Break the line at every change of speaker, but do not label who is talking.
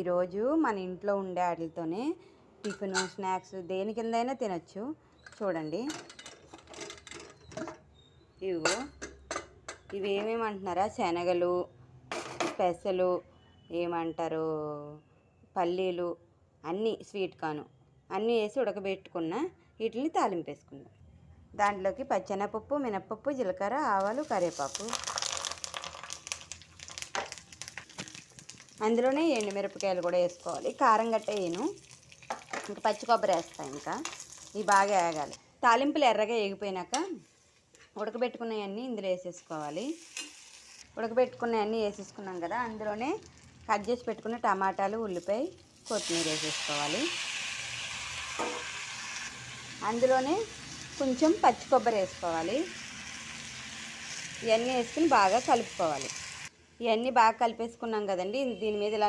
ఈరోజు మన ఇంట్లో ఉండే వాటితోనే టిఫిన్ స్నాక్స్ దేని కిందైనా తినచ్చు. చూడండి ఇవిగో ఇవి ఏమేమంటున్నారా, శనగలు, పెసలు, ఏమంటారు పల్లీలు, అన్నీ స్వీట్ కార్న్ అన్నీ వేసి ఉడకబెట్టుకున్న వీటిని తాలింపు వేసుకుందాం. దాంట్లోకి పచ్చెనపప్పు, మినప్పప్పు, జీలకర్ర, ఆవాలు, కరివేపాకు, అందులోనే ఎండుమిరపకాయలు కూడా వేసుకోవాలి. కారం గట్ట వేయను, ఇంకా పచ్చి కొబ్బరి వేస్తాను. ఇంకా ఇవి బాగా వేగాలి. తాలింపులు ఎర్రగా వేగిపోయినాక ఉడకబెట్టుకున్నవన్నీ ఇందులో వేసేసుకోవాలి. ఉడకబెట్టుకున్నవన్నీ వేసేసుకున్నాం కదా, అందులోనే కట్ చేసి పెట్టుకున్న టమాటాలు, ఉల్లిపాయ, కొత్తిమీర వేసేసుకోవాలి. అందులోనే కొంచెం పచ్చి కొబ్బరి వేసుకోవాలి. ఇవన్నీ వేసుకుని బాగా కలుపుకోవాలి. ఇవన్నీ బాగా కలిపేసుకున్నాం కదండి. దీని మీద ఇలా